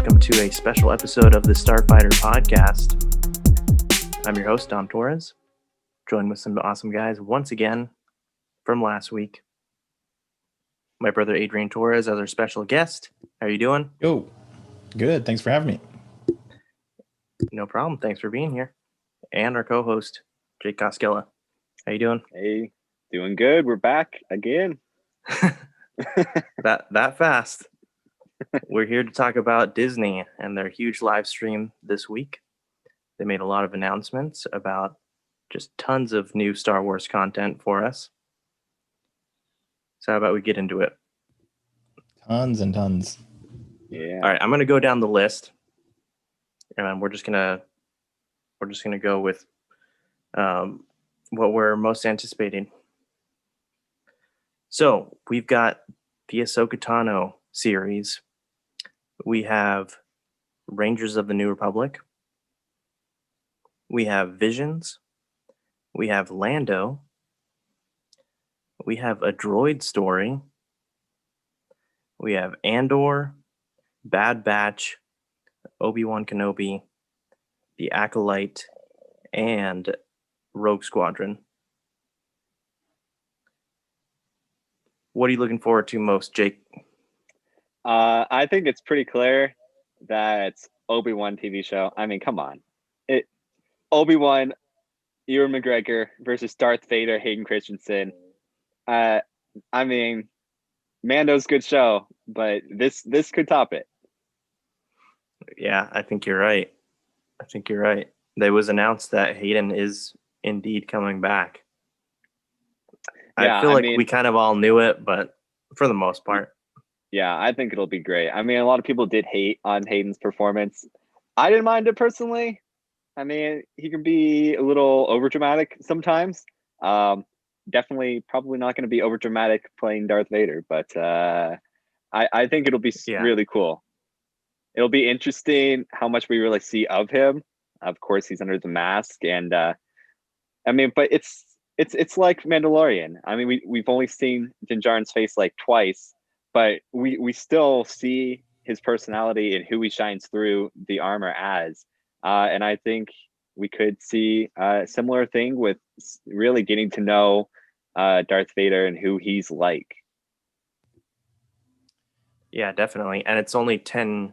welcome to a special episode of the Starfighter podcast. I'm your host, Torres, joined with some awesome guys once again from last week. My brother Adrian Torres as our special guest. How are you doing? Yo, good. Thanks for having me. No problem. Thanks for being here. And our co-host, Jake Koskela. How you doing? Hey, doing good. We're back again. that fast. We're here to talk about Disney and their huge live stream this week. They made a lot of announcements about just tons of new Star Wars content for us. So how about we get into it? Tons and tons. Yeah. All right, I'm going to go down the list, and we're just gonna go with what we're most anticipating. So we've got the Ahsoka Tano series. We have Rangers of the New Republic. We have Visions. We have Lando. We have a droid story. We have Andor, Bad Batch, Obi-Wan Kenobi, The Acolyte, and Rogue Squadron. What are you looking forward to most, Jake? I think it's pretty clear that it's Obi-Wan TV show. I mean, come on. Obi-Wan, Ewan McGregor versus Darth Vader, Hayden Christensen. I mean, Mando's good show, but this could top it. Yeah, I think you're right. It was announced that Hayden is indeed coming back. Yeah, I feel like we kind of all knew it, but for the most part. Yeah, I think it'll be great. I mean, a lot of people did hate on Hayden's performance. I didn't mind it personally. I mean, he can be a little overdramatic sometimes. Definitely, probably not going to be overdramatic playing Darth Vader, but I think it'll be really cool. It'll be interesting how much we really see of him. Of course, he's under the mask, and I mean, but it's like Mandalorian. I mean, we've only seen Din Djarin's face like twice, but we still see his personality and who he shines through the armor as. And I think we could see a similar thing with really getting to know Darth Vader and who he's like. Yeah, definitely. And it's only 10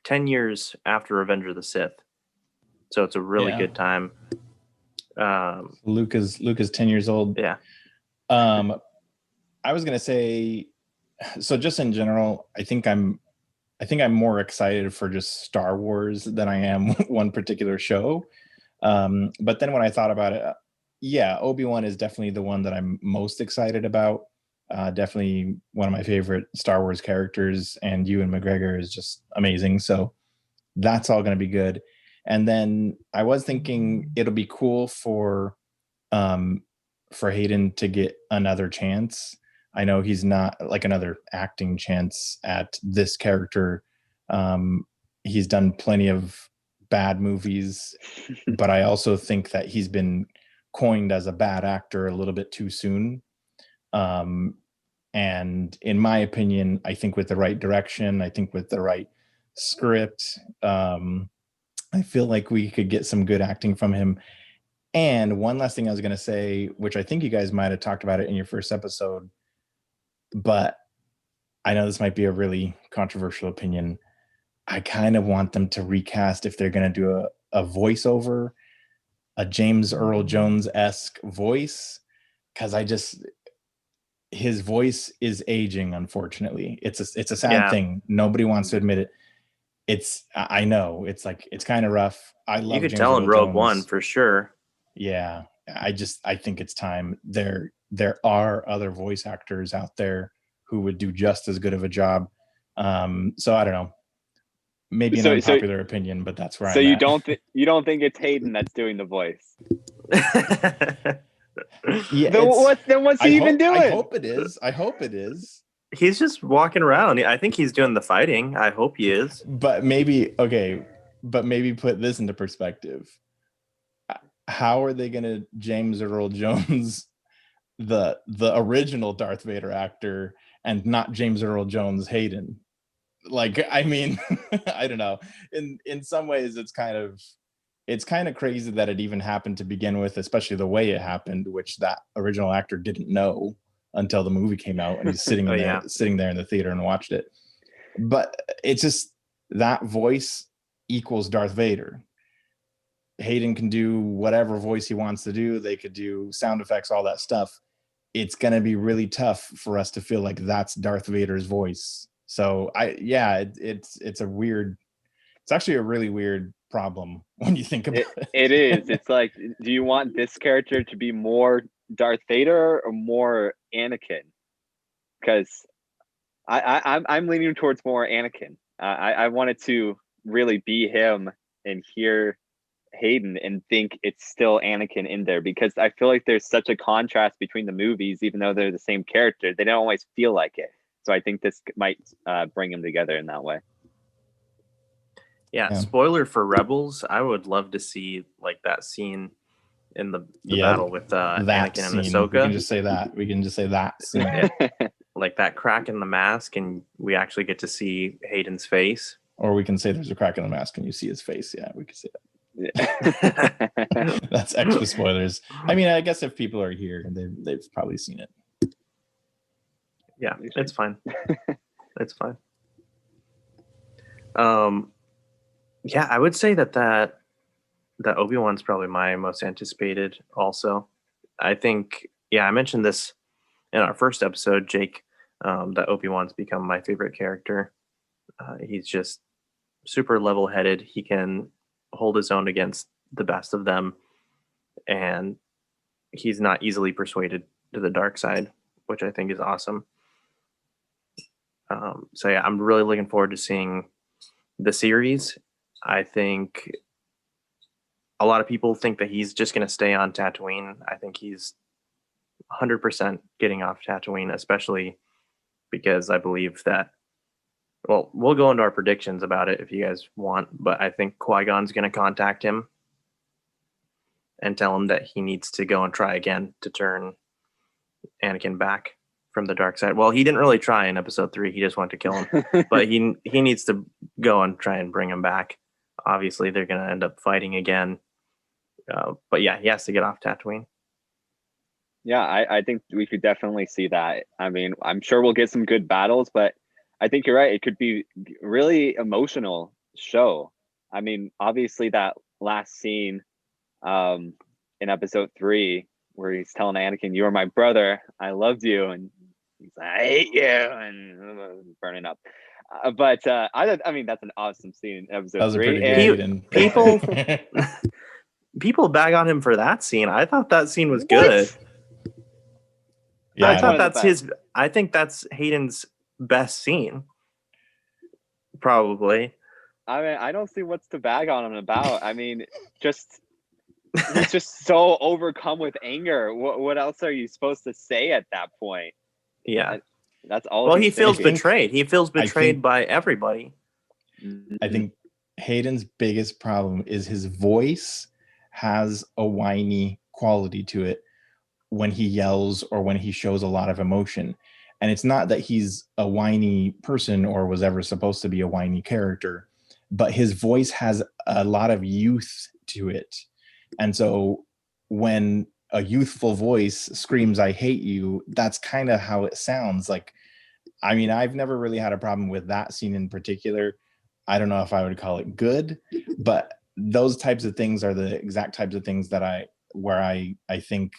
years after Revenge of the Sith. So it's a really good time. Luke is 10 years old. Yeah. I was going to say, so just in general, I think I'm more excited for just Star Wars than I am one particular show. But then when I thought about it, yeah, Obi-Wan is definitely the one that I'm most excited about. Definitely one of my favorite Star Wars characters, and Ewan McGregor is just amazing. So that's all going to be good. And then I was thinking it'll be cool for Hayden to get another chance. I know he's not like another acting chance at this character. He's done plenty of bad movies, but I also think that he's been coined as a bad actor a little bit too soon. And in my opinion, I think with the right direction, I think with the right script, I feel like we could get some good acting from him. And one last thing I was going to say, which I think you guys might have talked about it in your first episode, but I know this might be a really controversial opinion. I kind of want them to recast, if they're going to do a voiceover, a James Earl Jones-esque voice, because his voice is aging, unfortunately. It's a sad thing. Nobody wants to admit it. I know it's kind of rough. I love. You could James tell Earl in Rogue Jones. One for sure. Yeah, I think it's time. There are other voice actors out there who would do just as good of a job. So I don't know. Maybe an unpopular opinion, but that's where I'm at. So you don't think it's Hayden that's doing the voice? Yeah. Then what's he even doing? I hope it is. He's just walking around. I think he's doing the fighting. I hope he is. But maybe put this into perspective. How are they going to James Earl Jones the original Darth Vader actor and not James Earl Jones Hayden? like, I mean, I don't know. In some ways, it's kind of crazy that it even happened to begin with, especially the way it happened, which that original actor didn't know until the movie came out, and he's sitting in there, sitting there in the theater and watched it. But it's just that voice equals Darth Vader. Hayden can do whatever voice he wants to do. They could do sound effects, all that stuff. It's going to be really tough for us to feel like that's Darth Vader's voice. So it's a weird, it's actually a really weird problem when you think about it. It is. It's like, do you want this character to be more Darth Vader or more Anakin? Because I'm leaning towards more Anakin. I wanted to really be him and hear Hayden and think it's still Anakin in there, because I feel like there's such a contrast between the movies, even though they're the same character. They don't always feel like it. So I think this might bring them together in that way. Yeah, spoiler for Rebels. I would love to see like that scene in the battle with Anakin scene. and Ahsoka. We can just say that. We can just say that scene. Like that crack in the mask, and we actually get to see Hayden's face. Or we can say there's a crack in the mask and you see his face. Yeah, we can say that. That's extra spoilers. I mean, I guess if people are here, they've probably seen it. Yeah, it's fine. It's fine. Yeah, I would say that Obi-Wan's probably my most anticipated also. I think, I mentioned this in our first episode, Jake, that Obi-Wan's become my favorite character. He's just super level-headed. He can hold his own against the best of them, and he's not easily persuaded to the dark side, which I think is awesome. So yeah, I'm really looking forward to seeing the series. I think a lot of people think that he's just going to stay on Tatooine. I think he's 100% getting off Tatooine, especially because I believe that, well, we'll go into our predictions about it if you guys want, but I think Qui-Gon's going to contact him and tell him that he needs to go and try again to turn Anakin back from the dark side. Well, he didn't really try in episode 3. He just wanted to kill him, but he needs to go and try and bring him back. Obviously, they're going to end up fighting again. But yeah, he has to get off Tatooine. Yeah, I think we could definitely see that. I mean, I'm sure we'll get some good battles, but I think you're right. It could be really emotional show. I mean, obviously that last scene in episode 3 where he's telling Anakin, "You are my brother. I loved you," and he's like, "I hate you," and burning up. But I mean, that's an awesome scene in episode 3. And people bag on him for that scene. I thought that scene was good. Yeah, I think that's Hayden's best scene. Probably. I mean, I don't see what's to bag on him about. I mean, he's just so overcome with anger. What else are you supposed to say at that point? Yeah. That's all. Well, he feels betrayed. He feels betrayed by everybody. I think Hayden's biggest problem is his voice has a whiny quality to it when he yells or when he shows a lot of emotion. And it's not that he's a whiny person or was ever supposed to be a whiny character, but his voice has a lot of youth to it. And so when a youthful voice screams, "I hate you," that's kind of how it sounds. Like, I mean, I've never really had a problem with that scene in particular. I don't know if I would call it good, but those types of things are the exact types of things that I think,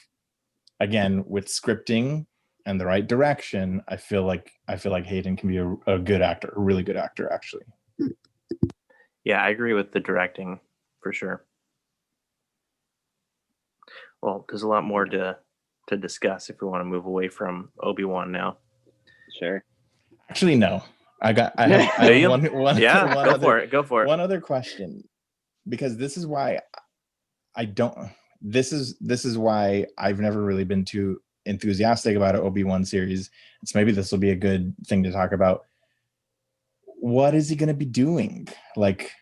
again, with scripting and the right direction, I feel like Hayden can be a good actor, a really good actor, actually. Yeah, I agree with the directing for sure. Well, there's a lot more to discuss if we want to move away from Obi-Wan now. Sure. Actually, no. I have one Go for it. One other question, because this is why this is why I've never really been too enthusiastic about an Obi-Wan series. It's maybe this will be a good thing to talk about. What is he going to be doing? Like,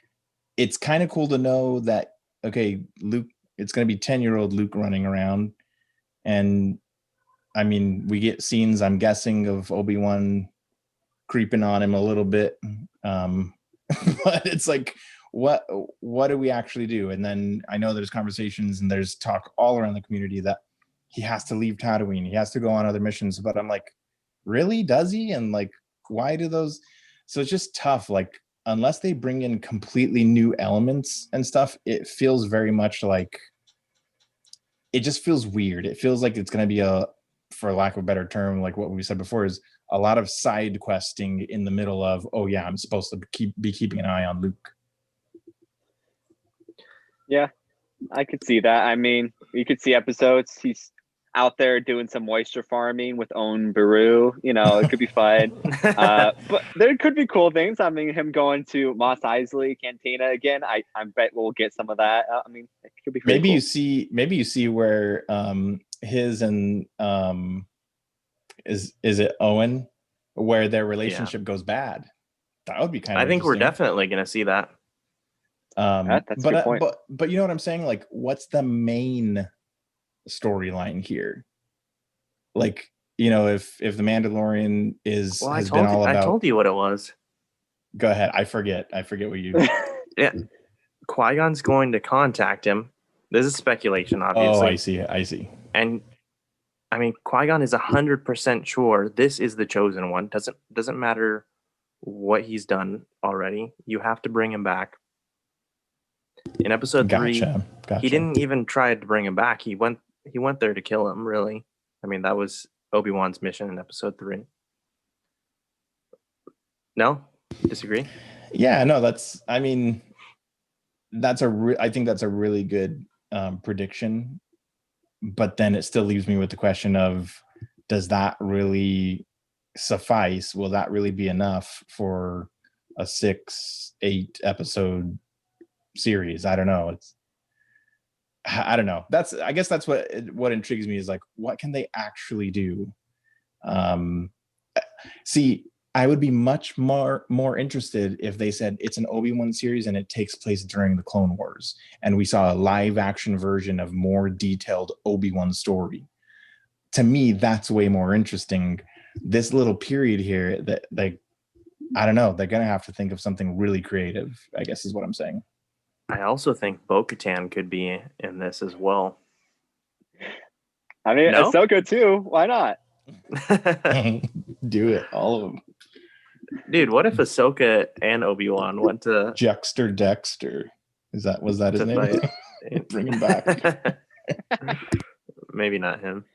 it's kind of cool to know that, okay, Luke, it's going to be 10-year-old Luke running around. And I mean, we get scenes, I'm guessing, of Obi-Wan creeping on him a little bit. But it's like, what do we actually do? And then I know there's conversations and there's talk all around the community that he has to leave Tatooine, he has to go on other missions, but I'm like, really, does he? And like, why do those? So it's just tough. Like, unless they bring in completely new elements and stuff, it feels very much like, it just feels weird. It feels like it's going to be a, for lack of a better term, like what we said before, is a lot of side questing in the middle of, oh yeah, I'm supposed to be keeping an eye on Luke. Yeah, I could see that. I mean, you could see episodes. He's out there doing some moisture farming with Owen Beru. You know, it could be fun. But there could be cool things. I mean, him going to Mos Eisley Cantina again. I bet we'll get some of that. I mean, it could be Maybe cool. you see where his and is it Owen, where their relationship goes bad. That would be kind of I think we're definitely going to see that. That's a good point. But you know what I'm saying? Like, what's the main storyline here? Like, you know, if the Mandalorian I told you what it was. Go ahead. I forget what you. Yeah, Qui-Gon's going to contact him. This is speculation, obviously. Oh, I see. And I mean, Qui-Gon is 100% sure this is the chosen one. Doesn't matter what he's done already. You have to bring him back. In episode 3, he didn't even try to bring him back. He went there to kill him, really. I mean, that was Obi-Wan's mission in episode 3. No? Disagree? Yeah, no, I think that's a really good prediction. But then it still leaves me with the question of, does that really suffice? Will that really be enough for a 6-8 episode series? I don't know. I don't know. I guess that's what intrigues me, is like, what can they actually do? See, I would be much more interested if they said it's an Obi-Wan series and it takes place during the Clone Wars, and we saw a live action version of more detailed Obi-Wan story. To me, that's way more interesting. This little period here, that, like, I don't know, they're gonna have to think of something really creative, I guess is what I'm saying. I also think Bo-Katan could be in this as well. I mean, no? Ahsoka too. Why not? Do it, all of them. Dude, what if Ahsoka and Obi-Wan went to Juxter Dexter? Was that his name? Bring him back. Maybe not him.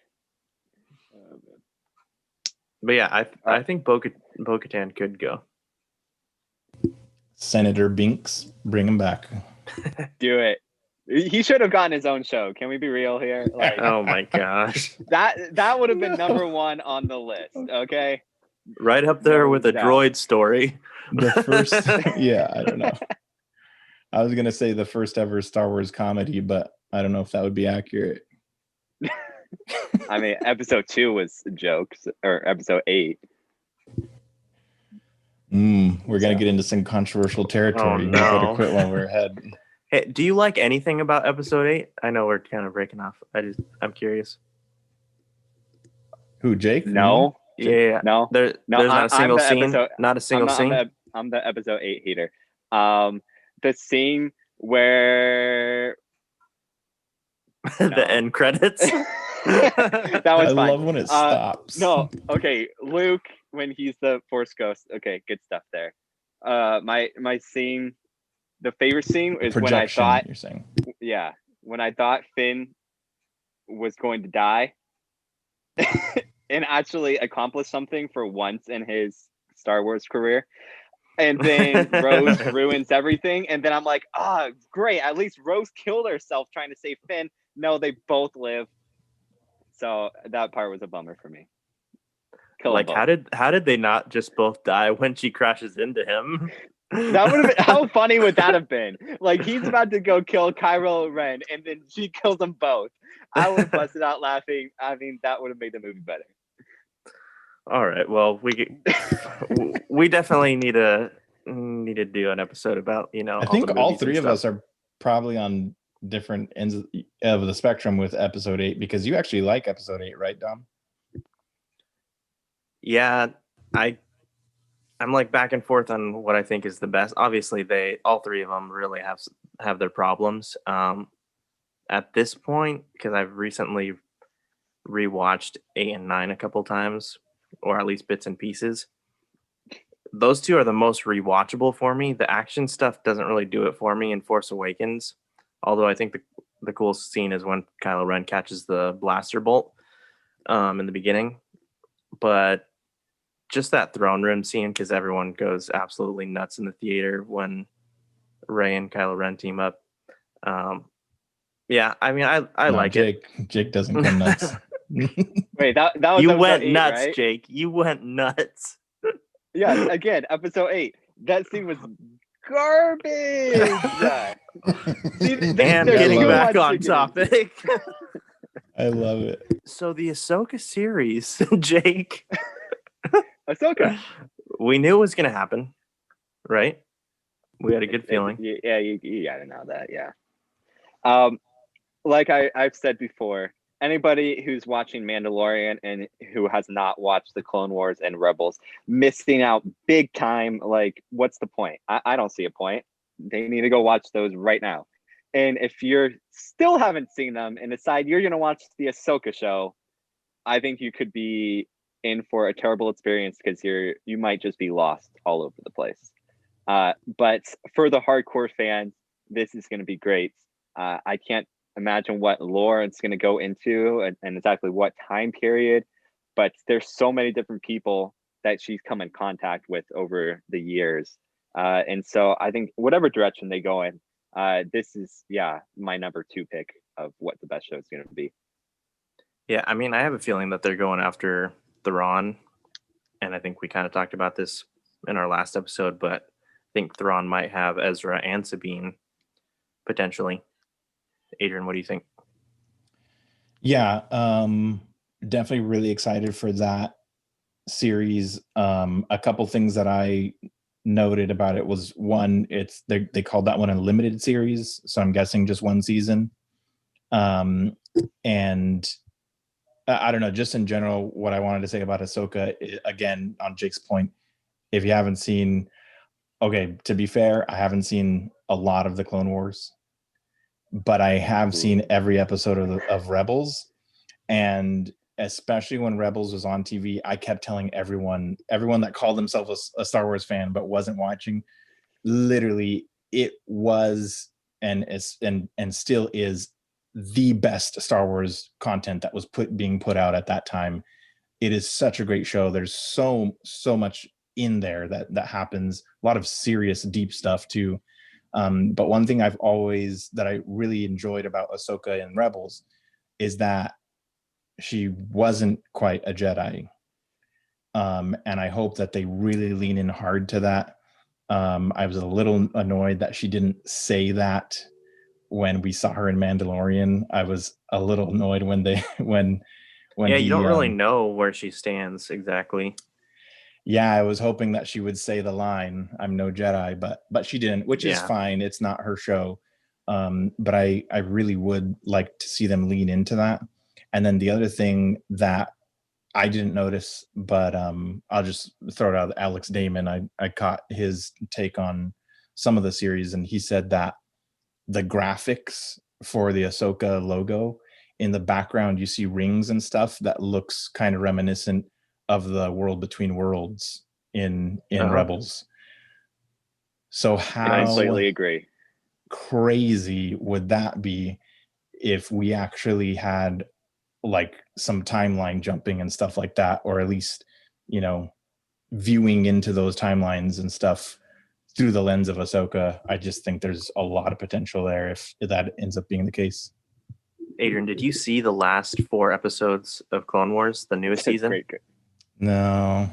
But yeah, I think Bo-Katan could go. Senator Binks, bring him back. Do it. He should have gotten his own show. Can we be real here? Like, oh my gosh. That would have been number 1 on the list. Okay. Right up there with a droid story. The first, yeah, I don't know. I was gonna say the first ever Star Wars comedy, but I don't know if that would be accurate. I mean, episode 2 was jokes, or episode 8. We're gonna get into some controversial territory. We better quit while we're ahead. Hey, do you like anything about episode 8? I know we're kind of breaking off. I'm curious. Who, Jake? No. Yeah. No. There's not a single scene. Not a single scene. I'm the episode 8 hater. The scene where the end credits. That was fine. I love when it stops. No, okay. Luke, when he's the Force Ghost. Okay, good stuff there. My scene, the favorite scene is Projection, when I thought, you're saying. Yeah, when I thought Finn was going to die and actually accomplish something for once in his Star Wars career. And then Rose ruins everything. And then I'm like, great. At least Rose killed herself trying to save Finn. No, they both live. So that part was a bummer for me. Like, how did they not just both die when she crashes into him? That would have been, how funny would that have been? Like, he's about to go kill Kylo Ren, and then she kills them both. I would have busted out laughing. I mean, that would have made the movie better. All right. Well, we definitely need to do an episode about, I think all three of us are probably on different ends of the spectrum with episode 8, because you actually like episode 8, right, Dom? Yeah, I'm like back and forth on what I think is the best. Obviously, all three of them really have their problems. At this point, because I've recently rewatched 8 and 9 a couple times, or at least bits and pieces. Those two are the most rewatchable for me. The action stuff doesn't really do it for me in Force Awakens, although I think the coolest scene is when Kylo Ren catches the blaster bolt in the beginning. But just that throne room scene, because everyone goes absolutely nuts in the theater when Rey and Kylo Ren team up. Yeah, I mean, I No, like Jake doesn't go nuts. Wait, that was You episode went 8, nuts, right? Jake. You went nuts. Yeah, again, episode 8. That scene was garbage. See, And there's getting back nuance on to get topic. I love it. So the Ahsoka series, Jake, Ahsoka. we knew it was going to happen, right? We had a good feeling. Yeah, you gotta know that. Yeah. Like I've said before, anybody who's watching Mandalorian and who has not watched the Clone Wars and Rebels, missing out big time. Like, what's the point? I don't see a point. They need to go watch those right now. And if you're still haven't seen them and decide you're gonna watch the Ahsoka show, I think you could be in for a terrible experience because you might just be lost all over the place. But for the hardcore fans, this is going to be great. I can't imagine what lore it's going to go into and exactly what time period, but there's so many different people that she's come in contact with over the years. And so I think whatever direction they go in, this is, my number 2 pick of what the best show is going to be. Yeah, I mean, I have a feeling that they're going after Thrawn, and I think we kind of talked about this in our last episode, but I think Thrawn might have Ezra and Sabine potentially. Adrian, what do you think? Yeah, definitely really excited for that series. A couple things that I noted about it was, one, they called that one a limited series, so I'm guessing just one season. And I don't know, just in general, what I wanted to say about Ahsoka, again, on Jake's point, if you haven't seen, okay, to be fair, I haven't seen a lot of the Clone Wars, but I have seen every episode of Rebels. And especially when Rebels was on TV, I kept telling everyone that called themselves a Star Wars fan but wasn't watching, literally, it was and still is the best Star Wars content that was being put out at that time. It is such a great show. There's so much in there that happens, a lot of serious deep stuff too. But one thing that I really enjoyed about Ahsoka in Rebels is that she wasn't quite a Jedi. And I hope that they really lean in hard to that. I was a little annoyed that she didn't say that when we saw her in Mandalorian. I was a little annoyed when You don't really know where she stands exactly. Yeah, I was hoping that she would say the line, "I'm no Jedi," but she didn't, which is fine. It's not her show. But I really would like to see them lean into that. And then the other thing that I didn't notice, but I'll just throw it out. Alex Damon, I caught his take on some of the series, and he said that the graphics for the Ahsoka logo, in the background, you see rings and stuff that looks kind of reminiscent of the World Between Worlds in Rebels. So how I completely agree. Crazy would that be if we actually had like some timeline jumping and stuff like that, or at least, viewing into those timelines and stuff through the lens of Ahsoka. I just think there's a lot of potential there if that ends up being the case. Adrian, did you see the last 4 episodes of Clone Wars, the newest season? Great. No,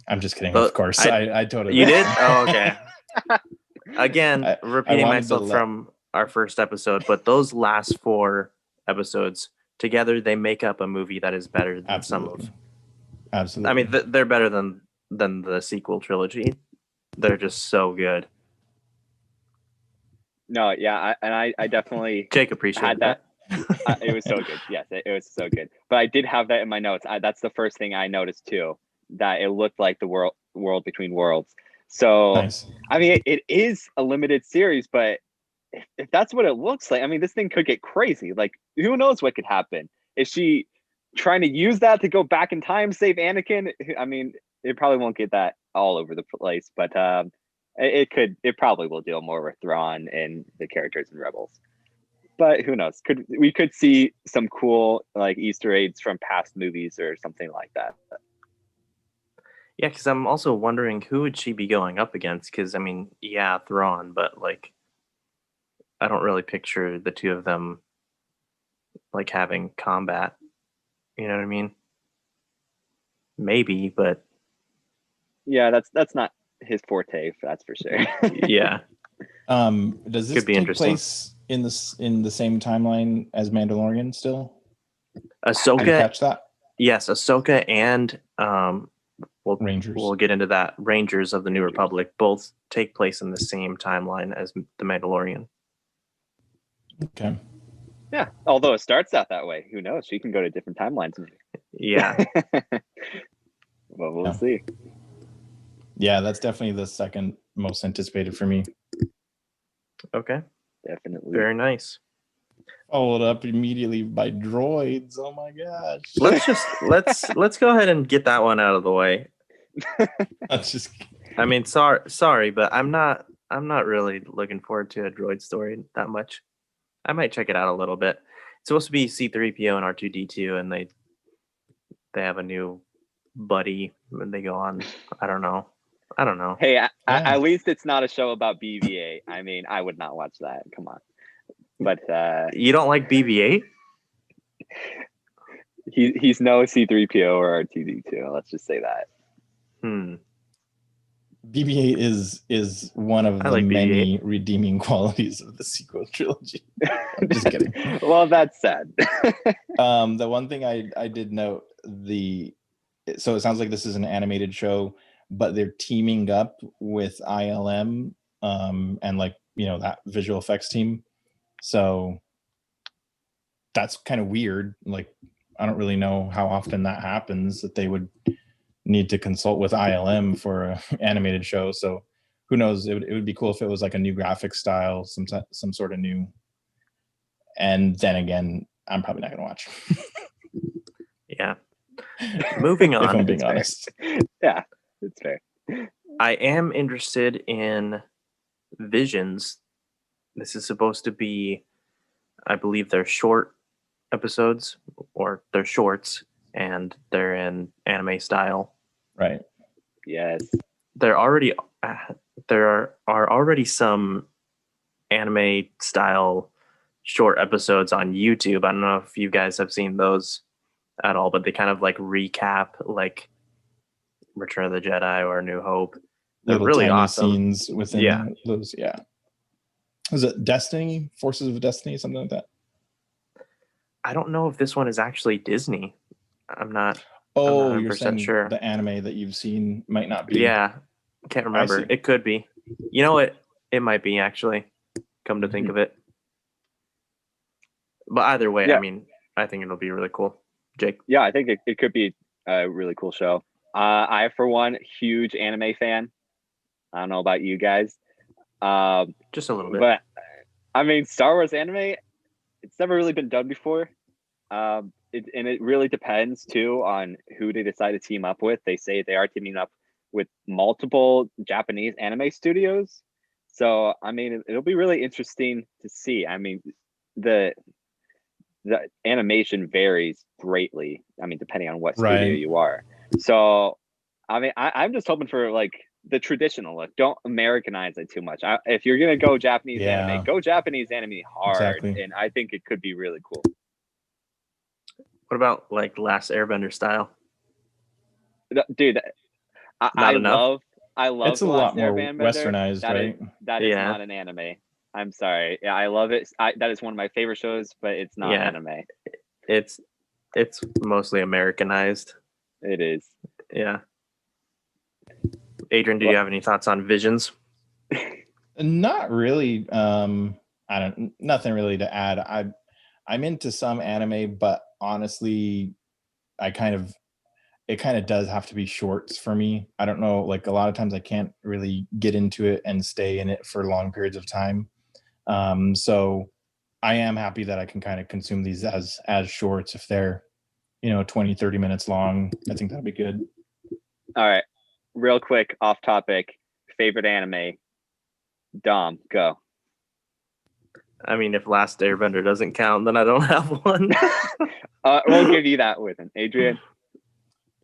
I'm just kidding. But of course, I totally. You did? Oh, okay. Again, repeating myself from our first episode, but those last 4 episodes together, they make up a movie that is better than some of. Absolutely. I mean, they're better than the sequel trilogy. They're just so good. No, yeah, I definitely Jake appreciated that. It was so good. Yes, it was so good. But I did have that in my notes. That's the first thing I noticed too, that it looked like the world, World Between Worlds. So Nice. I mean, it is a limited series, but if that's what it looks like, I mean, this thing could get crazy. Like, who knows what could happen? Is she trying to use that to go back in time, save Anakin? I mean, it probably won't get that all over the place, but it could. It probably will deal more with Thrawn and the characters in Rebels. But who knows? We could see some cool like Easter eggs from past movies or something like that. Yeah, because I'm also wondering who would she be going up against? Because I mean, yeah, Thrawn, but like, I don't really picture the two of them like having combat. You know what I mean? Maybe, but Yeah, that's not his forte. That's for sure. yeah, Does this Could be take interesting. place in the same timeline as Mandalorian still? Did you Ahsoka. catch that? Yes, Ahsoka and Rangers. we'll get into that. Rangers of the New Republic both take place in the same timeline as the Mandalorian. Okay. Yeah, although it starts out that way. Who knows? She can go to different timelines. Yeah, Well, we'll Yeah. see. Yeah, that's definitely the second most anticipated for me. okay, Definitely. very nice. Followed up immediately by droids. Oh my gosh. Let's go ahead and get that one out of the way. That's just I mean, sorry, but I'm not really looking forward to a droid story that much. I might check it out a little bit. It's supposed to be C-3PO and R2-D2, and they have a new buddy, and they go on. I don't know. Hey, at least it's not a show about BB-8. I mean, I would not watch that. Come on. But You don't like BB-8? he's no C-3PO or R2-D2. Let's just say that. BB-8 is one of I the like many redeeming qualities of the sequel trilogy. I'm just kidding. Well, that's sad. The one thing I did note, so it sounds like this is an animated show, but they're teaming up with ILM and like, you know, that visual effects team. So that's kind of weird. Like, I don't really know how often that happens, that they would need to consult with ILM for an animated show. So who knows? It would be cool if it was like a new graphic style, some sort of new. And then again, I'm probably not going to watch. Yeah. Moving on. If I'm being honest. Yeah, it's fair. I am interested in Visions. This is supposed to be, I believe they're short episodes, or they're shorts, and they're in anime style. Right. Yes. There are already some anime style short episodes on YouTube. I don't know if you guys have seen those at all, but they kind of like recap like Return of the Jedi or New Hope. They're Little really tiny awesome scenes within Yeah. those. Yeah. Was it Destiny? Forces of Destiny? Something like that? I don't know if this one is actually Disney. I'm not Oh, 100% you're saying sure. the anime that you've seen might not be. Yeah, can't remember. see. It could be. You know what? It might be actually. Come to think of it. But either way, Yeah. I mean, I think it'll be really cool. Jake. Yeah, I think it could be a really cool show. I, for one, huge anime fan. I don't know about you guys. Just a little bit. But I mean, Star Wars anime, it's never really been done before. And it really depends too on who they decide to team up with. They say they are teaming up with multiple Japanese anime studios. So I mean, it'll be really interesting to see. I mean, the animation varies greatly. I mean, depending on what studio Right. you are. So I mean, I'm just hoping for like the traditional look. Don't Americanize it too much. If you're gonna go Japanese anime, go Japanese anime hard. Exactly. And I think it could be really cool. What about like Last Airbender style? Dude, I love It's a The lot Last more Airbender. westernized, right? That is Yeah. not an anime. I'm sorry. Yeah, I love it. That is one of my favorite shows, but it's not Yeah. anime. It's mostly Americanized. It is. Yeah. Adrian, do you have any thoughts on Visions? Not really. Nothing really to add. I'm into some anime, but honestly, I kind of, it kind of does have to be shorts for me. I don't know, like a lot of times I can't really get into it and stay in it for long periods of time. So I am happy that I can kind of consume these as shorts if they're 20, 30 minutes long. I think that'd be good. All right, real quick, off topic. Favorite anime? Dom, go. I mean, if Last Airbender doesn't count, then I don't have one. We'll give you that one. Adrian?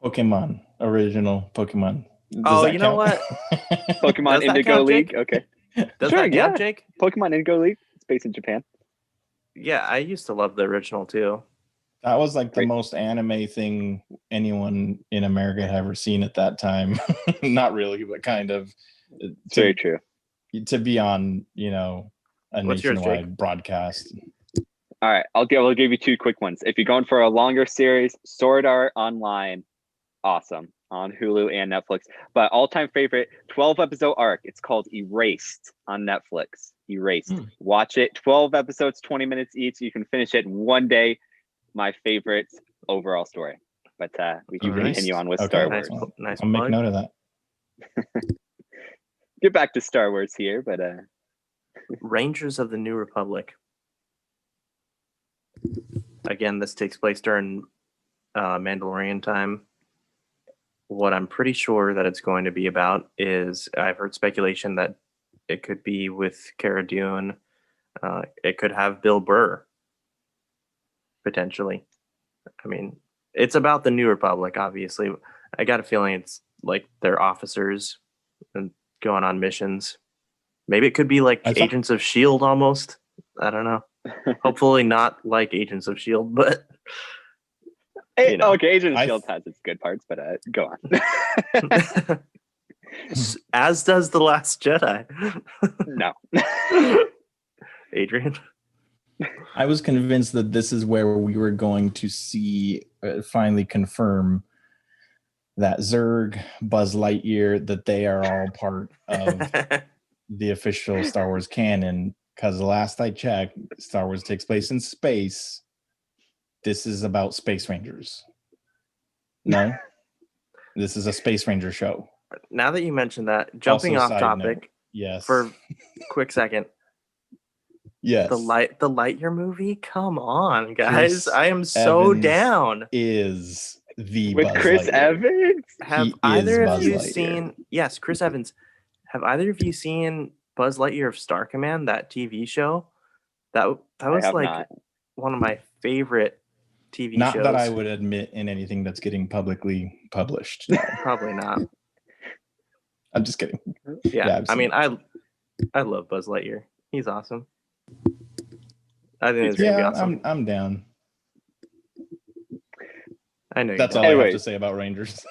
Pokemon, original Pokemon. Oh, you know what? Pokemon Does that Indigo count, League? Jake? Okay. Does Sure, that count, yeah. Jake? Pokemon Indigo League. It's based in Japan. Yeah, I used to love the original too. That was like the Great. most anime thing anyone in America had ever seen at that time. Not really, but kind of. It's very true. To be on, a What's yours, nationwide Jake? broadcast. All right, I'll give you two quick ones. If you're going for a longer series, Sword Art Online, awesome, on Hulu and Netflix. But all-time favorite, 12-episode arc. It's called Erased on Netflix. Erased. Watch it. 12 episodes, 20 minutes each. You can finish it in one day. My favorite overall story. But we can continue on with Star Wars. Nice I'll make plug. note of that. Get back to Star Wars here, but Rangers of the New Republic. Again, this takes place during Mandalorian time. What I'm pretty sure that it's going to be about is I've heard speculation that it could be with Cara Dune. It could have Bill Burr, potentially. I mean, it's about the New Republic, obviously. I got a feeling it's like they're officers and going on missions. Maybe it could be like Agents of S.H.I.E.L.D. almost. I don't know. Hopefully not like Agents of S.H.I.E.L.D., but... Okay, Agents of S.H.I.E.L.D. has its good parts, but go on. As does The Last Jedi. No. Adrian? I was convinced that this is where we were going to see finally confirm that Zurg, Buzz Lightyear, that they are all part of the official Star Wars canon. Because the last I checked, Star Wars takes place in space. This is about Space Rangers. No? This is a Space Ranger show. Now that you mentioned that, jumping off topic, note, yes, for a quick second. Yes. The Lightyear movie? Come on, guys. Chris I am so Evans down. Is the with Buzz Chris Lightyear. Evans? Have either of you seen... Yes, Chris Evans. Have either of you seen Buzz Lightyear of Star Command, that TV show? That was like one of my favorite TV shows. Not that I would admit in anything that's getting publicly published. No. Probably not. I'm just kidding. Yeah, I mean, I love Buzz Lightyear. He's awesome. I think it's gonna be awesome. I'm down. I know. That's all I have to say about Rangers.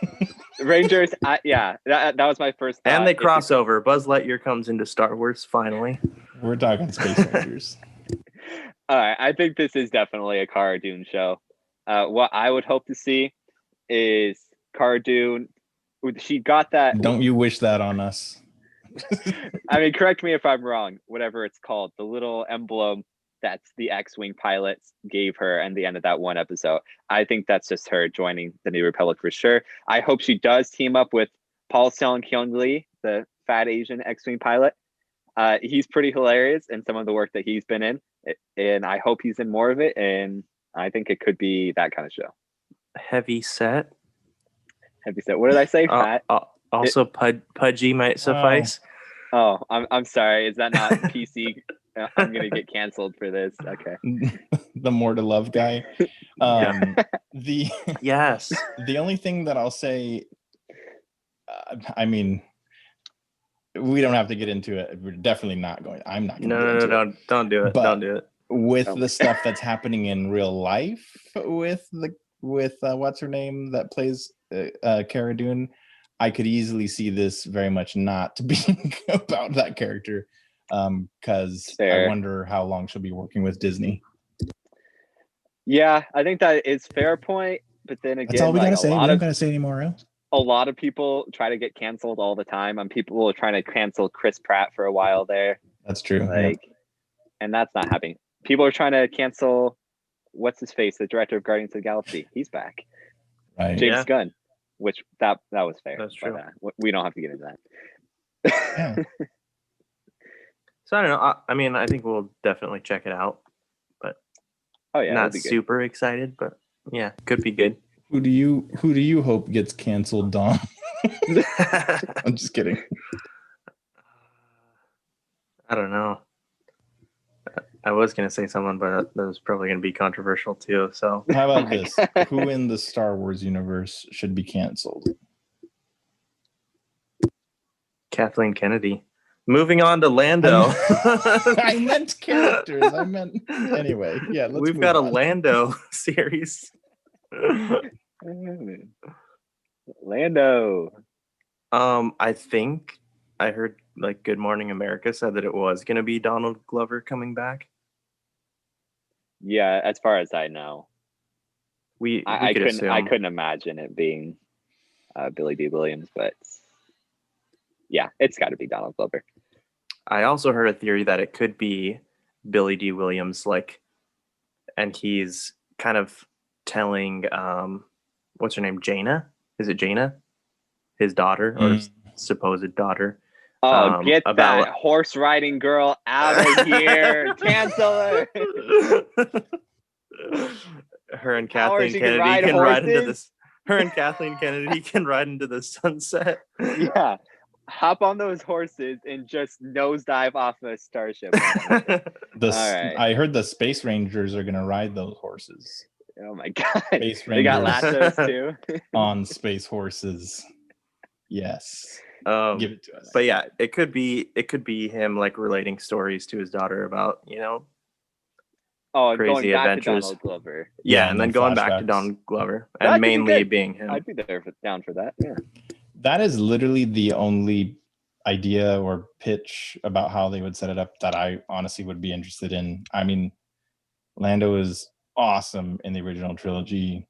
Rangers, that was my first thought. And they cross over. Buzz Lightyear comes into Star Wars finally. We're talking Space Rangers. All right, I think this is definitely a Cara Dune show. What I would hope to see is Cara Dune. She got that. Don't you wish that on us? I mean, correct me if I'm wrong. Whatever it's called, the little emblem that's the X-wing pilots gave her at the end of that one episode. I think that's just her joining the New Republic for sure. I hope she does team up with Paul Seung-kyung Lee, the fat Asian X-wing pilot. He's pretty hilarious in some of the work that he's been in, and I hope he's in more of it. And I think it could be that kind of show. Heavy set. What did I say? Fat. Also, pudgy might suffice. Oh, I'm sorry. Is that not PC? I'm gonna get canceled for this. Okay. The more to love guy. Yes. The only thing that I'll say, I mean, we don't have to get into it. We're definitely not going. I'm not. No, don't do it. But don't do it. With the stuff that's happening in real life, with what's her name that plays Cara Dune, I could easily see this very much not being about that character, because I wonder how long she'll be working with Disney. Yeah, I think that is fair point. But then again, that's all we gotta say. We don't gotta say anymore else. A lot of people try to get canceled all the time, and people were trying to cancel Chris Pratt for a while there. That's true. And that's not happening. People are trying to cancel what's his face, the director of Guardians of the Galaxy. He's back. Right. James Gunn. which that was fair. That's true. But, we don't have to get into that. Yeah. So I don't know. I mean, I think we'll definitely check it out, but Oh yeah, not super excited. But yeah, could be good. Who do you hope gets canceled, Dom? I'm just kidding. I don't know. I was gonna say someone, but that was probably gonna be controversial too. So how about this? Who in the Star Wars universe should be canceled? Kathleen Kennedy. Moving on to Lando. I meant characters. Anyway. Yeah, we've got a Lando series. Lando. I think I heard like Good Morning America said that it was going to be Donald Glover coming back. Yeah, as far as I know, I couldn't imagine it being Billy D. Williams, but yeah, it's got to be Donald Glover. I also heard a theory that it could be Billy D. Williams, and he's kind of telling, what's her name, Jaina? Is it Jaina? His daughter or supposed daughter. Oh, get that horse riding girl out of here! Cancel her. Her and Kathleen Kennedy can ride into this. Her and Kathleen Kennedy can ride into the sunset. Yeah. Hop on those horses and just nosedive off a starship. I heard the Space Rangers are going to ride those horses. Oh my god! Space Rangers they got lassos too. On space horses. Yes. Give it to us. But yeah, it could be him like relating stories to his daughter about crazy adventures. To Donald Glover. Yeah, and then going back to Donald Glover, and mainly being him. I'd be down for that. Yeah. That is literally the only idea or pitch about how they would set it up that I honestly would be interested in. I mean, Lando is awesome in the original trilogy.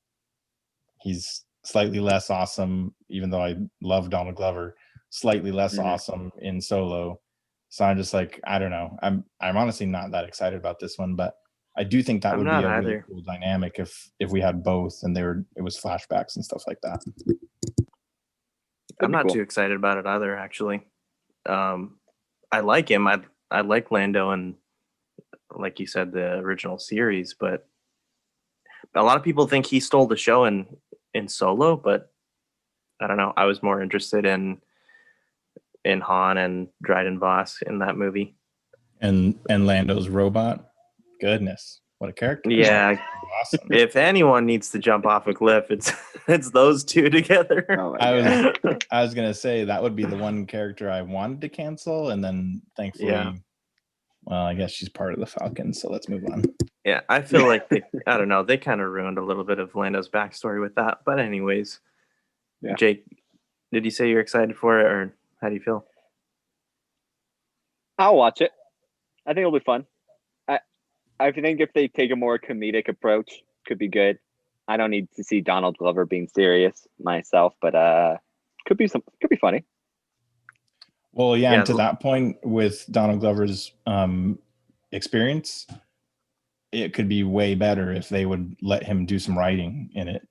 He's slightly less awesome, even though I love Donald Glover, slightly less awesome in Solo. So I'm just like, I don't know. I'm honestly not that excited about this one, but I do think that would be a really cool dynamic if we had both and it was flashbacks and stuff like that. I'm not too excited about it either, actually. I like him. I like Lando and, like you said, the original series, but a lot of people think he stole the show in Solo, but I don't know. I was more interested in Han and Dryden Voss in that movie. And Lando's robot. Goodness, what a character! Yeah, awesome. If anyone needs to jump off a cliff, it's those two together. Oh I was gonna say that would be the one character I wanted to cancel, and then thankfully, well, I guess she's part of the Falcons, so let's move on. Yeah, I feel like I don't know, they kind of ruined a little bit of Lando's backstory with that. But anyways, Jake, did you say you're excited for it, or how do you feel? I'll watch it. I think it'll be fun. I think if they take a more comedic approach, could be good. I don't need to see Donald Glover being serious myself, but could be funny. Well, yeah, and to that point with Donald Glover's experience, it could be way better if they would let him do some writing in it.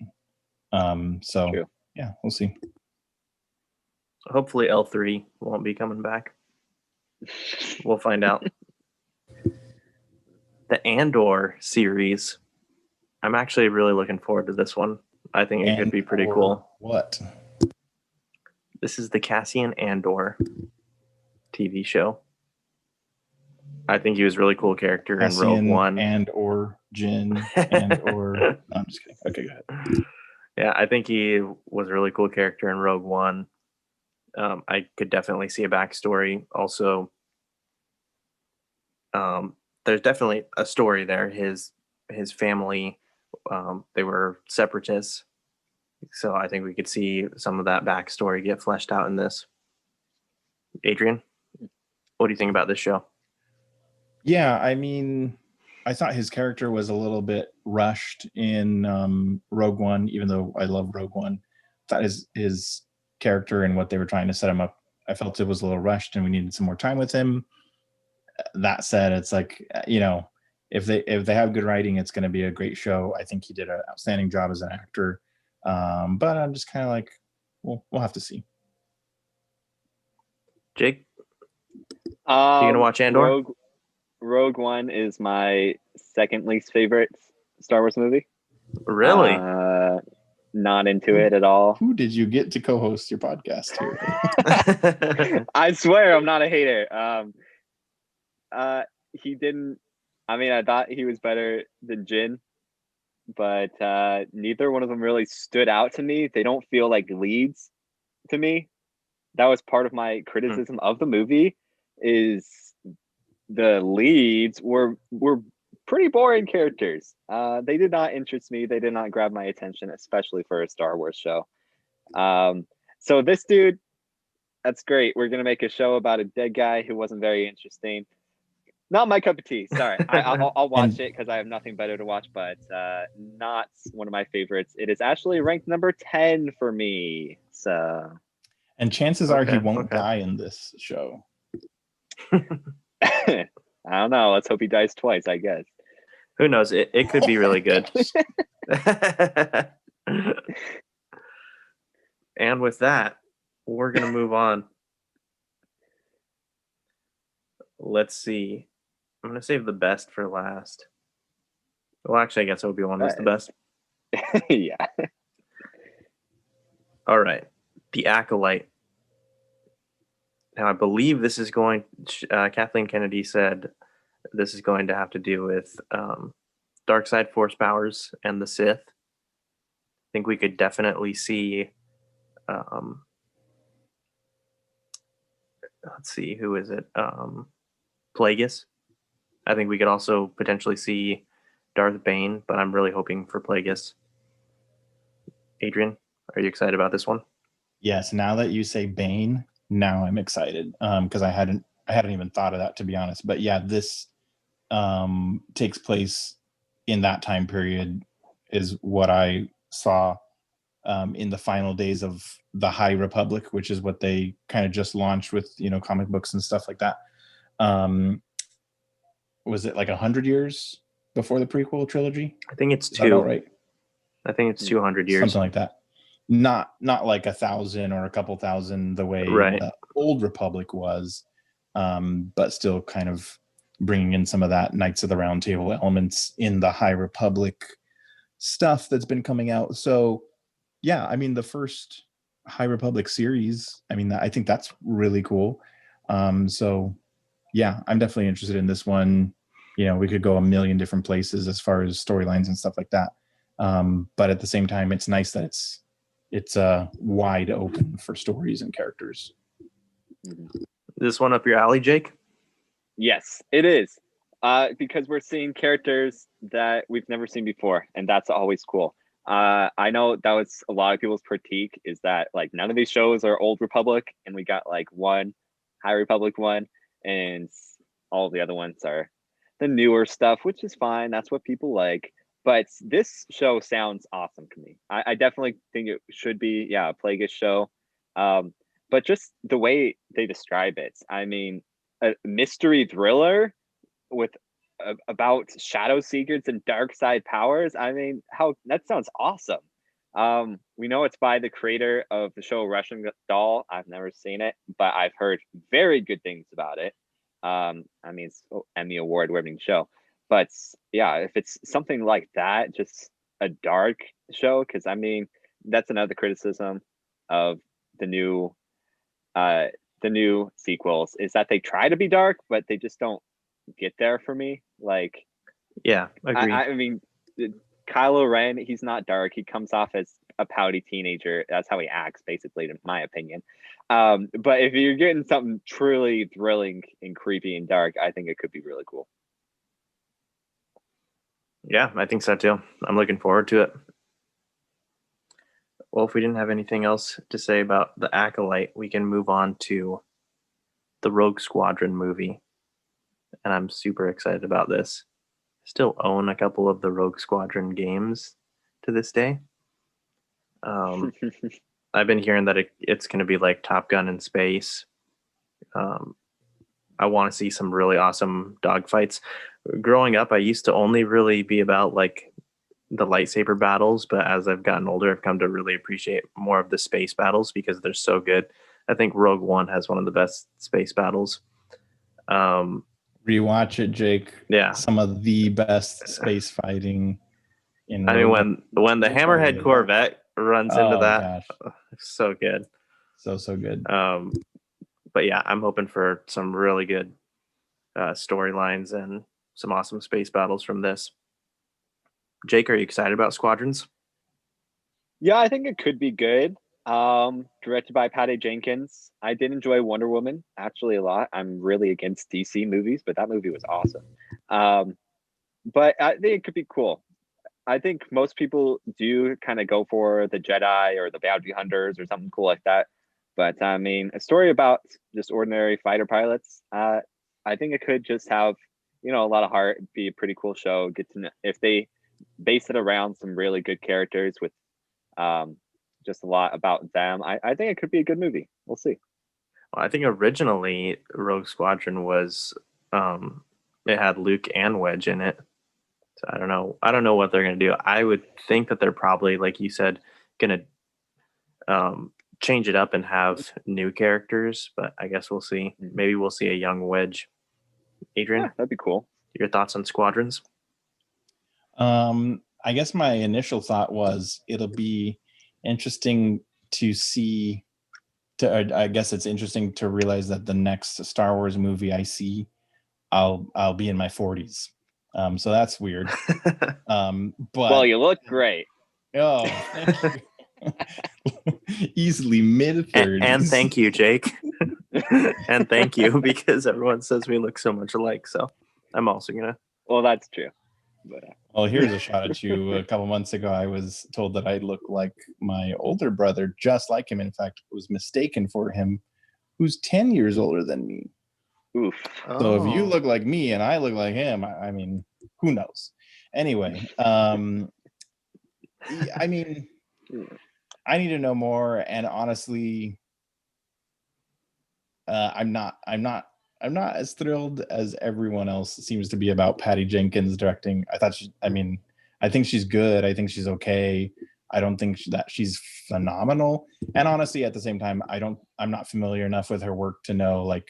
So True. Yeah, we'll see. Hopefully L3 won't be coming back. We'll find out. The Andor series. I'm actually really looking forward to this one. I think it could be pretty cool. What? This is the Cassian Andor TV show. I think he was a really cool character in Rogue One. And/or Jin. And/or... No, I'm just kidding. Okay, go ahead. Yeah, I think he was a really cool character in Rogue One. I could definitely see a backstory. Also, there's definitely a story there. His family, they were separatists. So I think we could see some of that backstory get fleshed out in this. Adrian, what do you think about this show? Yeah, I mean, I thought his character was a little bit rushed in Rogue One, even though I love Rogue One. I thought his character and what they were trying to set him up, I felt it was a little rushed and we needed some more time with him. That said, it's like, if they have good writing, it's going to be a great show. I think he did an outstanding job as an actor. But I'm just kind of like, we'll have to see. Jake, you gonna watch Andor? Rogue One is my second least favorite Star Wars movie. Really? Not into it at all. Who did you get to co-host your podcast here? I swear I'm not a hater. He didn't. I mean, I thought he was better than Jin, but neither one of them really stood out to me. They don't feel like leads to me. That was part of my criticism of the movie. Is the leads were pretty boring characters. They did not interest me. They did not grab my attention, especially for a Star Wars show. So this dude, that's great. We're gonna make a show about a dead guy who wasn't very interesting. Not my cup of tea. Sorry, I'll watch it because I have nothing better to watch, but not one of my favorites. It is actually ranked number 10 for me. So, and chances are he won't die in this show. I don't know. Let's hope he dies twice, I guess. Who knows? It could be really good. And with that, we're going to move on. Let's see. I'm going to save the best for last. Well, actually, I guess Obi-Wan was the best. Yeah. All right. The Acolyte. Now, I believe this is going... Kathleen Kennedy said this is going to have to do with dark side force powers and the Sith. I think we could definitely see... let's see, who is it? Plagueis. I think we could also potentially see Darth Bane, but I'm really hoping for Plagueis. Adrian, are you excited about this one? Yes. Now that you say Bane, now I'm excited because I hadn't even thought of that, to be honest. But yeah, this takes place in that time period, is what I saw in the final days of the High Republic, which is what they kind of just launched with, comic books and stuff like that. Was it like 100 years before the prequel trilogy? I think it's 2. Is that about right? I think it's 200 years. Something like that. Not like 1,000 or a couple thousand the way the Old Republic was, but still kind of bringing in some of that Knights of the Round Table elements in the High Republic stuff that's been coming out. So yeah, I mean, the first High Republic series, I mean, I think that's really cool. So yeah, I'm definitely interested in this one. We could go a million different places as far as storylines and stuff like that. But at the same time, it's nice that it's wide open for stories and characters. This one up your alley, Jake? Yes, it is. Because we're seeing characters that we've never seen before, and that's always cool. I know that was a lot of people's critique, is that like none of these shows are Old Republic, and we got like one High Republic one, and all the other ones are the newer stuff, which is fine. That's what people like. But this show sounds awesome to me. I definitely think it should be, a Plagueis show. But just the way they describe it, I mean, a mystery thriller with about shadow secrets and dark side powers. I mean, that sounds awesome. We know it's by the creator of the show Russian Doll. I've never seen it, but I've heard very good things about it. I mean, it's an Emmy award-winning show. But yeah, if it's something like that, just a dark show, because I mean, that's another criticism of the new sequels, is that they try to be dark, but they just don't get there for me. Like, yeah, agree. I mean, Kylo Ren, he's not dark. He comes off as a pouty teenager. That's how he acts, basically, in my opinion. But if you're getting something truly thrilling and creepy and dark, I think it could be really cool. Yeah, I think so too. I'm looking forward to it. Well, if we didn't have anything else to say about the Acolyte, we can move on to the Rogue Squadron movie. And I'm super excited about this. Still own a couple of the Rogue Squadron games to this day. I've been hearing that it's going to be like Top Gun in space. I want to see some really awesome dogfights. Growing up, I used to only really be about like the lightsaber battles, but as I've gotten older, I've come to really appreciate more of the space battles because they're so good. I think Rogue One has one of the best space battles. Rewatch it, Jake. Yeah. Some of the best space fighting in I mean, Rogue when the Hammerhead Corvette runs into that, gosh. so good. So good. But yeah, I'm hoping for some really good storylines and some awesome space battles from this. Jake, are you excited about Squadrons? Yeah, I think it could be good. Directed by Patty Jenkins. I did enjoy Wonder Woman actually a lot. I'm really against DC movies, but that movie was awesome. But I think it could be cool. I think most people do kind of go for the Jedi or the bounty hunters or something cool like that. But I mean, a story about just ordinary fighter pilots. I think it could just have, a lot of heart. Be a pretty cool show. Get to know if they base it around some really good characters with just a lot about them. I think it could be a good movie. We'll see. Well, I think originally Rogue Squadron was it had Luke and Wedge in it. So I don't know what they're gonna do. I would think that they're probably, like you said, gonna change it up and have new characters, but I guess we'll see. Maybe we'll see a young Wedge. Adrian, Yeah, that'd be cool. Your thoughts on Squadrons? I guess my initial thought was it'll be interesting to see. I guess it's interesting to realize that the next Star Wars movie I see, I'll be in my 40s. So that's weird. But well, you look great. Oh, thank you. Easily mid-30s. And thank you, Jake. And thank you, because everyone says we look so much alike. So I'm also gonna. Well, that's true. But, well, here's a shot at you. A couple months ago, I was told that I look like my older brother, just like him. In fact, was mistaken for him, who's 10 years older than me. Oof. So if you look like me and I look like him, I mean, who knows? Anyway, I mean, I need to know more. And honestly, I'm not as thrilled as everyone else seems to be about Patty Jenkins directing. I think she's good. I think she's okay. I don't think that she's phenomenal. And honestly, at the same time, I'm not familiar enough with her work to know, like,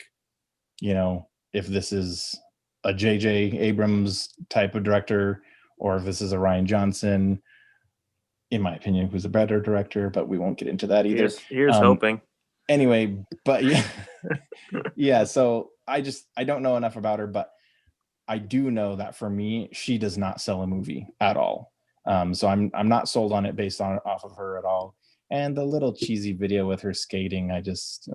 if this is a J.J. Abrams type of director or if this is a Rian Johnson, in my opinion, who's a better director, but we won't get into that either. Here's hoping. Anyway, but yeah. Yeah, so I don't know enough about her, but I do know that for me, she does not sell a movie at all. So I'm not sold on it based off of her at all. And the little cheesy video with her skating, I just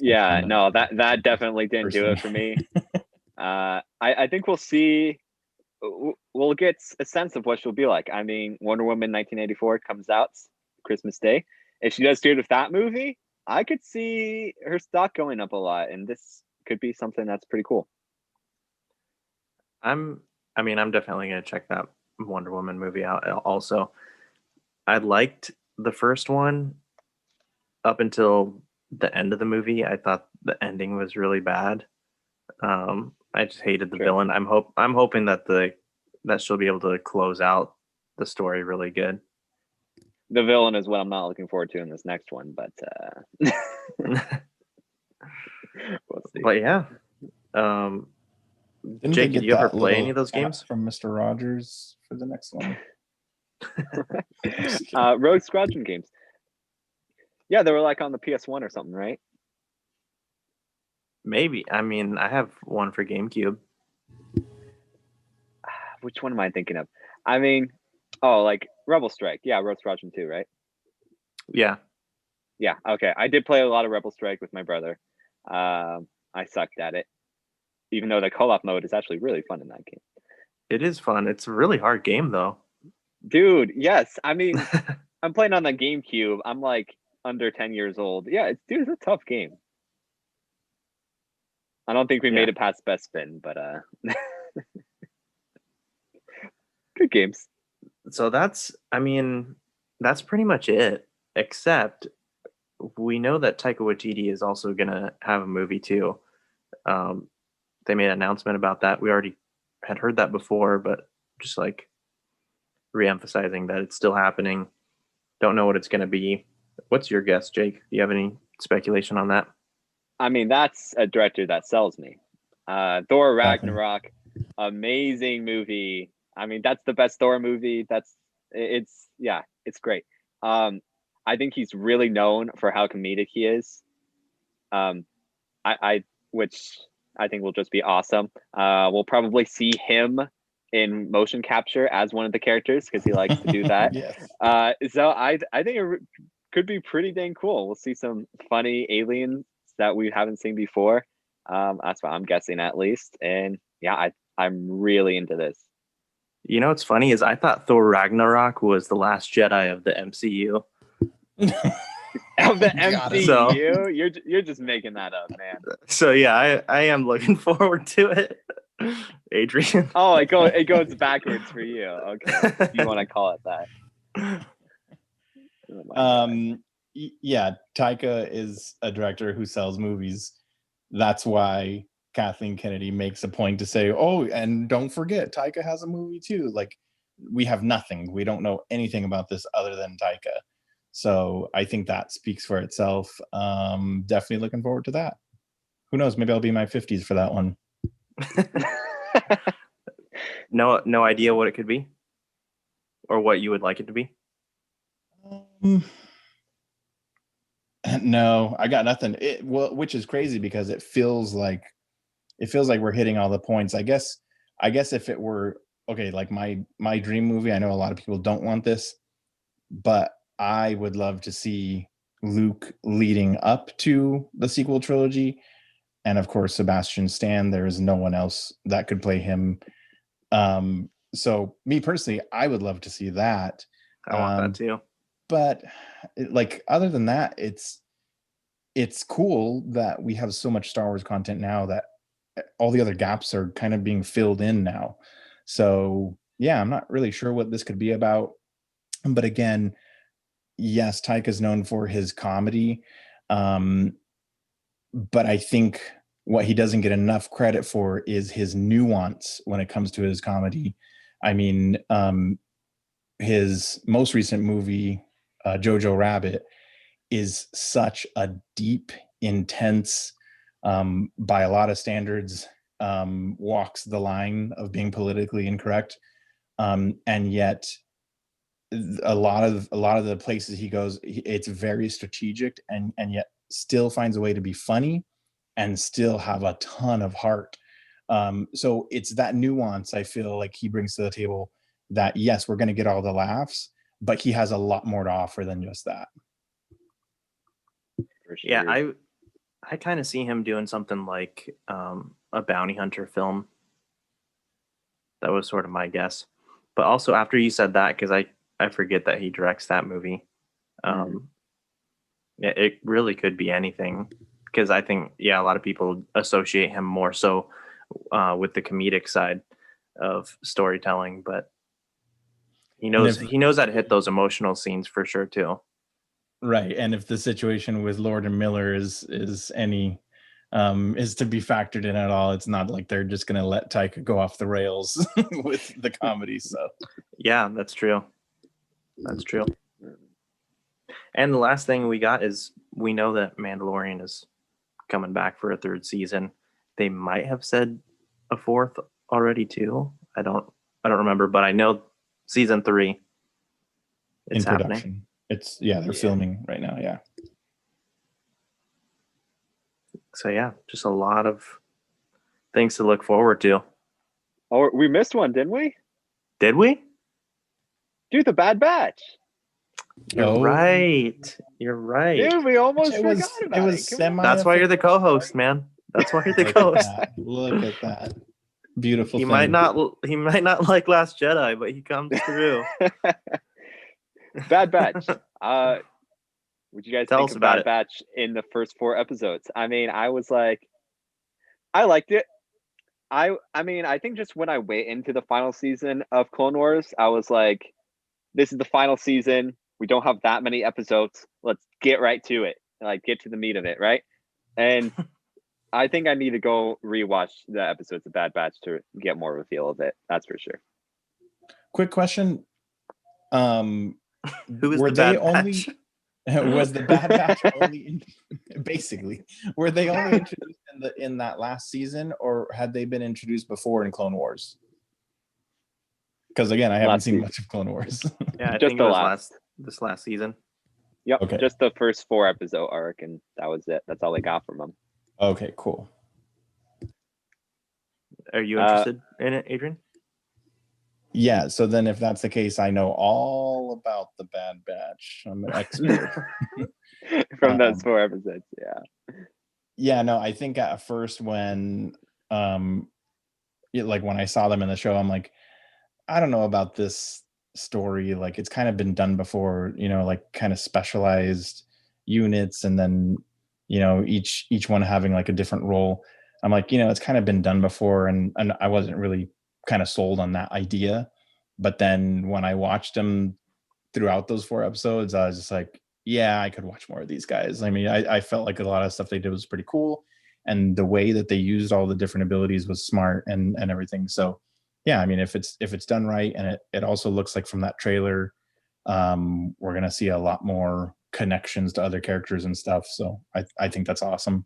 yeah, no, that definitely didn't do it for me. I think we'll see. We'll get a sense of what she'll be like. I mean, Wonder Woman 1984 comes out Christmas Day. If she does good with that movie, I could see her stock going up a lot, and this could be something that's pretty cool. I'm definitely gonna check that Wonder Woman movie out. Also, I liked the first one up until the end of the movie. I thought the ending was really bad. I just hated the villain. I'm hoping that she'll be able to close out the story really good. The villain is what I'm not looking forward to in this next one, but we'll see. But yeah, Jake, did you ever play any of those games from Mr. Rogers for the next one? Rogue Squadron games. Yeah, they were like on the PS1 or something, right? Maybe. I mean, I have one for GameCube. Which one am I thinking of? I mean, like Rebel Strike. Yeah, Rogue Squadron 2, right? Yeah. Yeah, okay. I did play a lot of Rebel Strike with my brother. I sucked at it. Even though the co-op mode is actually really fun in that game. It is fun. It's a really hard game, though. Dude, yes. I mean, I'm playing on the GameCube. I'm like under 10 years old. Yeah, it's a tough game. I don't think we made it past Best Spin, but good games. So that's pretty much it. Except we know that Taika Waititi is also gonna have a movie too. They made an announcement about that. We already had heard that before, but just like re-emphasizing that it's still happening. Don't know what it's going to be. What's your guess, Jake? Do you have any speculation on that? I mean, that's a director that sells me. Thor Definitely. Ragnarok, amazing movie. I mean, that's the best Thor movie. It's great. I think he's really known for how comedic he is. I which I think will just be awesome. We'll probably see him in motion capture as one of the characters because he likes to do that. Yes. So I think it could be pretty dang cool. We'll see some funny aliens that we haven't seen before. That's what I'm guessing at least. And yeah, I'm really into this. You know what's funny is I thought Thor Ragnarok was the Last Jedi of the MCU. Of the Got it. MCU, you're just making that up, man. So yeah, I am looking forward to it. Adrian. Oh, it goes backwards for you. Okay, if you want to call it that. Yeah, Taika is a director who sells movies. That's why Kathleen Kennedy makes a point to say, oh, and don't forget, Taika has a movie too. Like, we have nothing. We don't know anything about this other than Taika. So I think that speaks for itself. Definitely looking forward to that. Who knows? Maybe I'll be in my 50s for that one. No idea what it could be or what you would like it to be. No, I got nothing. Which is crazy because it feels like we're hitting all the points. I guess if it were okay, like my dream movie, I know a lot of people don't want this, but I would love to see Luke leading up to the sequel trilogy. And of course, Sebastian Stan, there is no one else that could play him. So me personally, I would love to see that. I want that too. But like, other than that, it's cool that we have so much Star Wars content now that all the other gaps are kind of being filled in now. So yeah, I'm not really sure what this could be about. But again, yes, Taika's known for his comedy. But I think what he doesn't get enough credit for is his nuance when it comes to his comedy. I mean, his most recent movie, Jojo Rabbit, is such a deep, intense, by a lot of standards, walks the line of being politically incorrect. And yet a lot of the places he goes, it's very strategic and yet still finds a way to be funny and still have a ton of heart. So it's that nuance I feel like he brings to the table, that yes, we're going to get all the laughs, but he has a lot more to offer than just that. For sure. Yeah, I kind of see him doing something like a bounty hunter film. That was sort of my guess. But also after you said that, because I forget that he directs that movie. It really could be anything, because I think, yeah, a lot of people associate him more so with the comedic side of storytelling, but he knows how to hit those emotional scenes for sure too. Right. And if the situation with Lord and Miller is any is to be factored in at all, it's not like they're just going to let Taika go off the rails with the comedy. So yeah, that's true. And the last thing we got is, we know that Mandalorian is coming back for a third season. They might have said a fourth already too. I don't remember, but I know season 3 in production. Happening. They're filming right now. Yeah. So yeah, just a lot of things to look forward to. Oh, we missed one, didn't we? Did we? Dude, the Bad Batch. You're right. Dude, we almost forgot about it. That's why you're the co-host, man. That's why you're the co-host. Look at that. Beautiful he thing. might not like Last Jedi, but he comes through. Bad Batch. Would you guys Tell think us of about Bad it. Batch in the first 4 episodes? I mean, I was like, I liked it. I mean, I think just when I went into the final season of Clone Wars, I was like, this is the final season. We don't have that many episodes. Let's get right to it. Like, get to the meat of it, right? And I think I need to go rewatch the episodes of Bad Batch to get more of a feel of it. That's for sure. Quick question. Who is Were the they Bad only Batch? was the Bad Batch only basically were they only introduced in that last season, or had they been introduced before in Clone Wars? Because again, I haven't Last seen season. much of Clone Wars. Yeah, I Just think the it was last. this last season. Yep, Okay. just the first 4 episode arc, and that was it. That's all they got from them. Okay, cool. Are you interested in it, Adrian? Yeah, so then if that's the case, I know all about the Bad Batch. I'm an expert. From those 4 episodes, yeah. Yeah, no, I think at first when like when I saw them in the show, I'm like, I don't know about this story. Like it's kind of been done before, like kind of specialized units, and then each one having like a different role. I'm like, it's kind of been done before, and I wasn't really kind of sold on that idea. But then when I watched them throughout those 4 episodes, I was just like, yeah, I could watch more of these guys. I mean, I felt like a lot of stuff they did was pretty cool, and the way that they used all the different abilities was smart and everything. So yeah, I mean, if it's done right, and it also looks like from that trailer, we're gonna see a lot more connections to other characters and stuff. So I think that's awesome.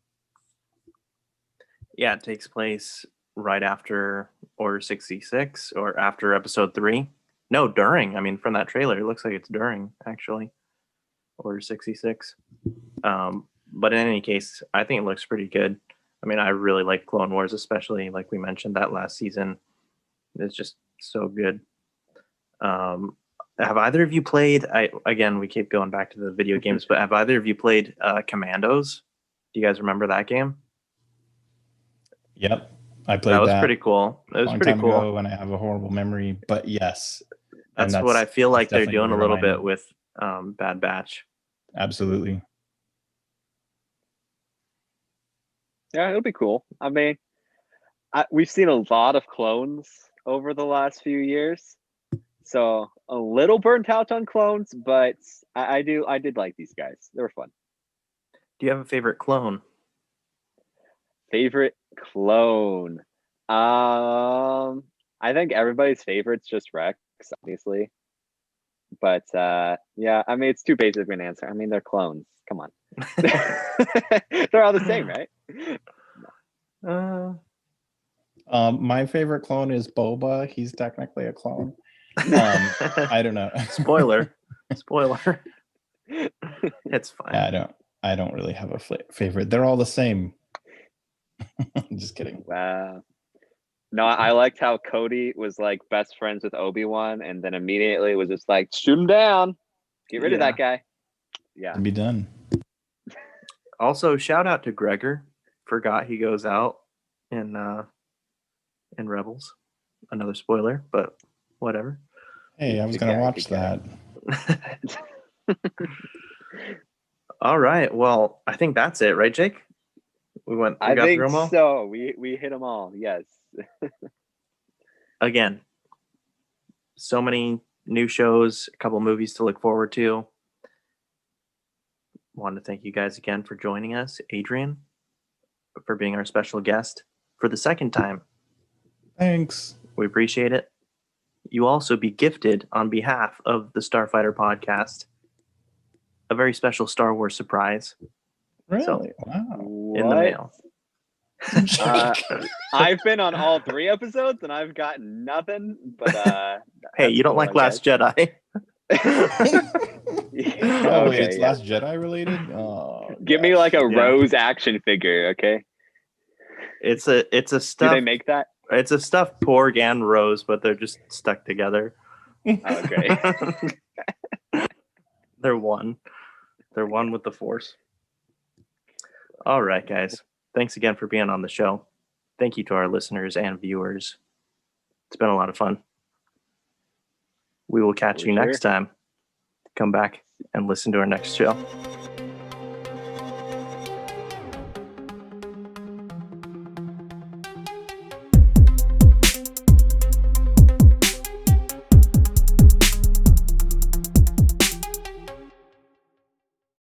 Yeah, it takes place right after Order 66 or after Episode 3. No, during. I mean, from that trailer, it looks like it's during actually Order 66. But in any case, I think it looks pretty good. I mean, I really like Clone Wars, especially like we mentioned that last season. It's just so good. Have either of you played? Again, we keep going back to the video games, but have either of you played Commandos? Do you guys remember that game? Yep, I played That was that pretty cool. It a was long pretty time cool. ago, and I have a horrible memory. But yes, and That's what I feel like they're definitely doing what a it little reminded bit me. with Bad Batch. Absolutely. Yeah, it'll be cool. I mean, we've seen a lot of clones over the last few years, so a little burnt out on clones, but I did like these guys. They were fun. Do you have a favorite clone? Favorite clone? I think everybody's favorite's just Rex, obviously. But yeah, I mean, it's too basic of an answer. I mean, they're clones. Come on. They're all the same, right? My favorite clone is Boba. He's technically a clone. I don't know. Spoiler. It's fine. Yeah, I don't really have a favorite. They're all the same. Just kidding. Wow. No, I liked how Cody was like best friends with Obi-Wan, and then immediately was just like, shoot him down, get rid of that guy. Yeah, To be done. Also, shout out to Gregor. Forgot he goes out in Rebels. Another spoiler, but whatever. Hey, I was gonna watch that. All right. Well, I think that's it, right, Jake? We got think through them all? so. We hit them all. Yes. Again, so many new shows, a couple movies to look forward to. Want to thank you guys again for joining us, Adrian, for being our special guest for the second time. Thanks. We appreciate it. You also be gifted on behalf of the Starfighter podcast a very special Star Wars surprise. Really? So, wow. In the mail. I've been on all 3 episodes and I've gotten nothing. But hey, you don't cool, like Last Jedi? Oh wait, it's yeah. Last Jedi related? Oh, give me like a Rose action figure, okay? It's a stuff. Do they make that? It's a stuffed Porg and Rose, but they're just stuck together. Oh, great. They're one. They're one with the Force. All right, guys. Thanks again for being on the show. Thank you to our listeners and viewers. It's been a lot of fun. We will catch you next time. Come back and listen to our next show.